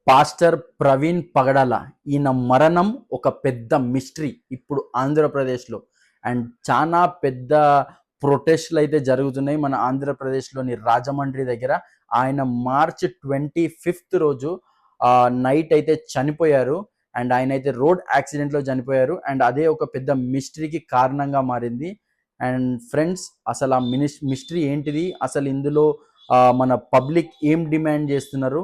Pastor Praveen పగడాల ఈయన మరణం ఒక పెద్ద మిస్టరీ ఇప్పుడు ఆంధ్రప్రదేశ్లో. అండ్ చాలా పెద్ద ప్రొటెస్ట్లు అయితే జరుగుతున్నాయి మన ఆంధ్రప్రదేశ్లోని రాజమండ్రి దగ్గర. ఆయన మార్చ్ 25 రోజు నైట్ అయితే చనిపోయారు. అండ్ ఆయన అయితే రోడ్ యాక్సిడెంట్లో చనిపోయారు. అండ్ అదే ఒక పెద్ద మిస్టరీకి కారణంగా మారింది. అండ్ ఫ్రెండ్స్, అసలు ఆ మిస్టరీ ఏంటిది, అసలు ఇందులో మన పబ్లిక్ ఏం డిమాండ్ చేస్తున్నారు,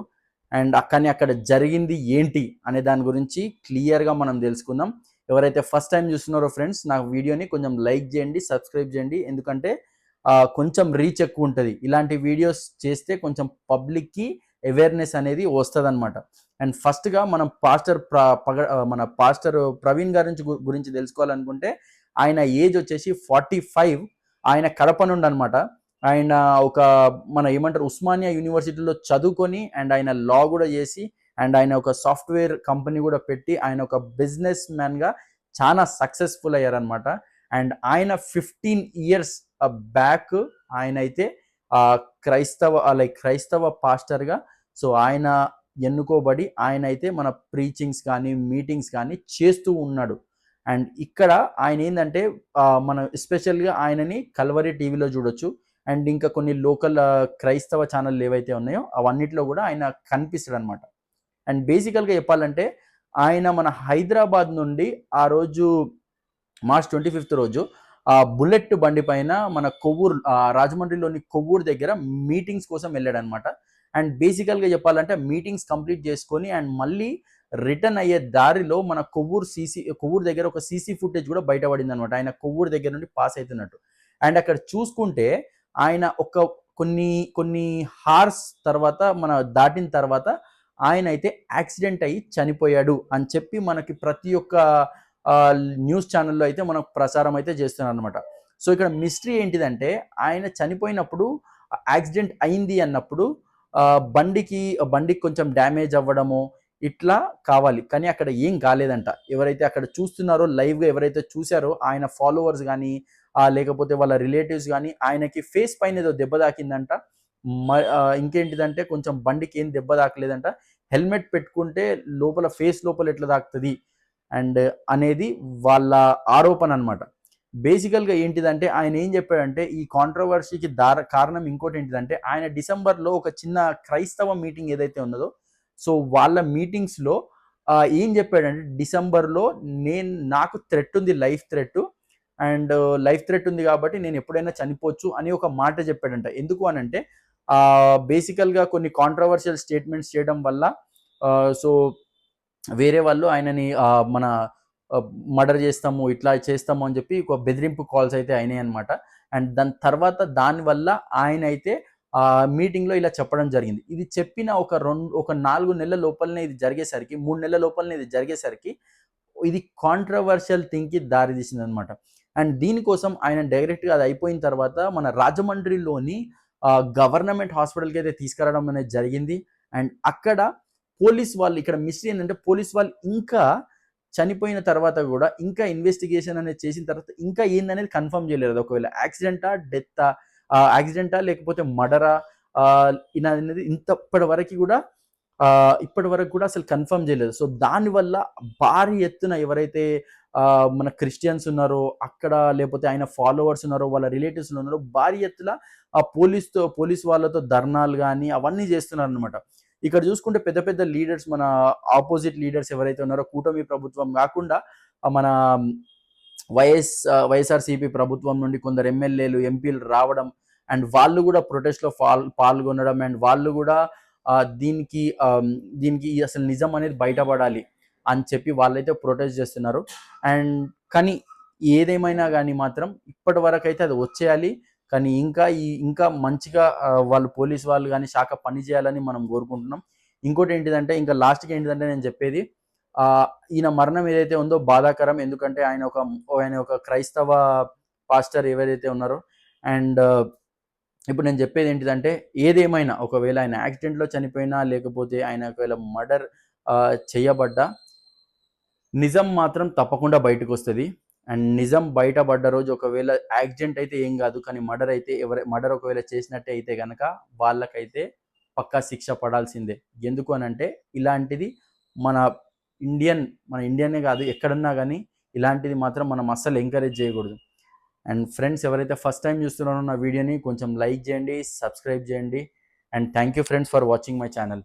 అండ్ కానీ అక్కడ జరిగింది ఏంటి అనే దాని గురించి క్లియర్గా మనం తెలుసుకుందాం. ఎవరైతే ఫస్ట్ టైం చూస్తున్నారో ఫ్రెండ్స్, నా వీడియోని కొంచెం లైక్ చేయండి, సబ్స్క్రైబ్ చేయండి. ఎందుకంటే కొంచెం రీచ్ ఎక్కువ ఉంటుంది. ఇలాంటి వీడియోస్ చేస్తే కొంచెం పబ్లిక్కి అవేర్నెస్ అనేది వస్తుంది అనమాట. అండ్ ఫస్ట్గా మనం మన పాస్టర్ ప్రవీణ్ గురించి తెలుసుకోవాలనుకుంటే, ఆయన ఏజ్ వచ్చేసి 45. ఆయన కడప నుండి అనమాట. ఆయన ఒక మన ఏమంటారు ఉస్మానియా యూనివర్సిటీలో చదువుకొని, అండ్ ఆయన లా కూడా చేసి, అండ్ ఆయన ఒక సాఫ్ట్వేర్ కంపెనీ కూడా పెట్టి, ఆయన ఒక బిజినెస్ మ్యాన్గా చాలా సక్సెస్ఫుల్ అయ్యారనమాట. అండ్ ఆయన 15 years బ్యాక్ ఆయన అయితే క్రైస్తవ పాస్టర్గా సో ఆయన ఎన్నుకోబడి ఆయన అయితే మన ప్రీచింగ్స్ కానీ మీటింగ్స్ కానీ చేస్తూ ఉన్నాడు. అండ్ ఇక్కడ ఆయన ఏంటంటే మనం ఎస్పెషల్గా ఆయనని కల్వరి టీవీలో చూడొచ్చు. అండ్ ఇంకా కొన్ని లోకల్ క్రైస్తవ ఛానల్ ఏవైతే ఉన్నాయో అవన్నిట్లో కూడా ఆయన కనిపిస్తాడు అనమాట. అండ్ బేసికల్గా చెప్పాలంటే, ఆయన మన హైదరాబాద్ నుండి ఆ రోజు మార్చ్ 25 రోజు బుల్లెట్ బండి పైన మన రాజమండ్రిలోని కొవ్వూరు దగ్గర మీటింగ్స్ కోసం వెళ్ళాడనమాట. అండ్ బేసికల్గా చెప్పాలంటే మీటింగ్స్ కంప్లీట్ చేసుకొని అండ్ మళ్ళీ రిటర్న్ అయ్యే దారిలో మన కొవ్వూరు దగ్గర ఒక సీసీ ఫుటేజ్ కూడా బయటపడింది అనమాట, ఆయన కొవ్వూరు దగ్గర నుండి పాస్ అవుతున్నట్టు. అండ్ అక్కడ చూసుకుంటే ఆయన ఒక కొన్ని హార్స్ తర్వాత మన దాటిన తర్వాత ఆయన అయితే యాక్సిడెంట్ అయ్యి చనిపోయాడు అని చెప్పి మనకి ప్రతి ఒక్క న్యూస్ ఛానల్లో అయితే మనకు ప్రసారం అయితే చేస్తున్నారు అనమాట. సో ఇక్కడ మిస్టరీ ఏంటిదంటే, ఆయన చనిపోయినప్పుడు యాక్సిడెంట్ అయింది అన్నప్పుడు బండికి కొంచెం డ్యామేజ్ అవ్వడము ఇట్లా కావాలి, కానీ అక్కడ ఏం కాలేదంట. ఎవరైతే అక్కడ చూస్తున్నారో లైవ్గా ఎవరైతే చూసారో ఆయన ఫాలోవర్స్ కానీ లేకపోతే వాళ్ళ రిలేటివ్స్ కానీ ఆయనకి ఫేస్ పైన ఏదో దెబ్బ తాకిందంట. ఇంకేంటిదంటే కొంచెం బండికి ఏం దెబ్బ తాకలేదంట. హెల్మెట్ పెట్టుకుంటే ఫేస్ లోపల ఎట్లా తాకుతుంది అండ్ అనేది వాళ్ళ ఆరోపణ అనమాట. బేసికల్గా ఏంటిదంటే ఆయన ఏం చెప్పాడంటే, ఈ కాంట్రవర్సీకి కారణం ఇంకోటి ఏంటిదంటే, ఆయన డిసెంబర్లో ఒక చిన్న క్రైస్తవ మీటింగ్ ఏదైతే ఉన్నదో సో వాళ్ళ మీటింగ్స్లో ఏం చెప్పాడంటే, డిసెంబర్లో నాకు థ్రెట్ ఉంది, లైఫ్ థ్రెట్ ఉంది కాబట్టి నేను ఎప్పుడైనా చనిపోవచ్చు అని ఒక మాట చెప్పాడంట. ఎందుకు అనంటే బేసికల్గా కొన్ని కాంట్రవర్షియల్ స్టేట్మెంట్స్ చేయడం వల్ల సో వేరే వాళ్ళు ఆయనని మన మర్డర్ చేస్తాము ఇట్లా చేస్తాము అని చెప్పి ఒక బెదిరింపు కాల్స్ అయితే అయినాయి అనమాట. అండ్ దాని తర్వాత దానివల్ల ఆయన అయితే మీటింగ్లో ఇలా చెప్పడం జరిగింది. ఇది చెప్పిన ఒక 4 నెలల లోపలనే ఇది జరిగేసరికి, 3 నెలల లోపలనే ఇది జరిగేసరికి ఇది కాంట్రవర్షియల్ థింగ్కి దారి తీసింది అనమాట. అండ్ దీనికోసం ఆయన డైరెక్ట్గా అది అయిపోయిన తర్వాత మన రాజమండ్రిలోని గవర్నమెంట్ హాస్పిటల్కి అయితే తీసుకురావడం అనేది జరిగింది. అండ్ అక్కడ పోలీస్ వాళ్ళు, ఇక్కడ మిస్టరీ ఏంటంటే పోలీస్ వాళ్ళు ఇంకా చనిపోయిన తర్వాత కూడా ఇంకా ఇన్వెస్టిగేషన్ అనేది చేసిన తర్వాత ఇంకా ఏందనేది కన్ఫర్మ్ చేయలేదు. ఒకవేళ యాక్సిడెంటా లేకపోతే మర్డరా అనేది ఇప్పటి వరకు కూడా అసలు కన్ఫర్మ్ చేయలేదు. సో దానివల్ల భారీ ఎత్తున ఎవరైతే మన క్రిస్టియన్స్ ఉన్నారో అక్కడ, లేకపోతే ఆయన ఫాలోవర్స్ ఉన్నారో, వాళ్ళ రిలేటివ్స్ ఉన్నారో భారీ ఎత్తున పోలీస్ వాళ్ళతో ధర్నాలు కానీ అవన్నీ చేస్తున్నారు అనమాట. ఇక్కడ చూసుకుంటే పెద్ద పెద్ద లీడర్స్, మన ఆపోజిట్ లీడర్స్ ఎవరైతే ఉన్నారో, కూటమి ప్రభుత్వం కాకుండా మన వైఎస్ఆర్సీపీ ప్రభుత్వం నుండి కొందరు ఎమ్మెల్యేలు, ఎంపీలు రావడం అండ్ వాళ్ళు కూడా ప్రొటెస్ట్లో పాల్గొనడం అండ్ వాళ్ళు కూడా దీనికి అసలు నిజం అనేది బయటపడాలి అని చెప్పి వాళ్ళైతే ప్రొటెస్ట్ చేస్తున్నారు. అండ్ కానీ ఏదేమైనా కానీ మాత్రం ఇప్పటి వరకు అయితే అది వచ్చేయాలి. కానీ ఇంకా మంచిగా వాళ్ళు పోలీస్ వాళ్ళు కానీ శాఖ పని చేయాలని మనం కోరుకుంటున్నాం. ఇంకోటి ఏంటిదంటే, ఇంకా లాస్ట్కి ఏంటిదంటే నేను చెప్పేది, ఈయన మరణం ఏదైతే ఉందో బాధాకరం. ఎందుకంటే ఆయన ఒక క్రైస్తవ పాస్టర్ ఎవరైతే ఉన్నారో. అండ్ ఇప్పుడు నేను చెప్పేది ఏంటిదంటే, ఏదేమైనా ఒకవేళ ఆయన యాక్సిడెంట్లో చనిపోయినా లేకపోతే ఆయన ఒకవేళ మర్డర్ చేయబడ్డా నిజం మాత్రం తప్పకుండా బయటకు వస్తుంది. అండ్ నిజం బయటపడ్డ రోజు ఒకవేళ యాక్సిడెంట్ అయితే ఏం కాదు, కానీ మర్డర్ ఒకవేళ చేసినట్టే అయితే కనుక వాళ్ళకైతే పక్కా శిక్ష పడాల్సిందే. ఎందుకు అనంటే ఇలాంటిది మన ఇండియనే కాదు ఎక్కడున్నా కానీ ఇలాంటిది మాత్రం మనం అస్సలు ఎంకరేజ్ చేయకూడదు. అండ్ ఫ్రెండ్స్, ఎవరైతే ఫస్ట్ టైం చూస్తున్నారో నా వీడియోని కొంచెం లైక్ చేయండి, సబ్స్క్రైబ్ చేయండి. And thank you friends for watching my channel.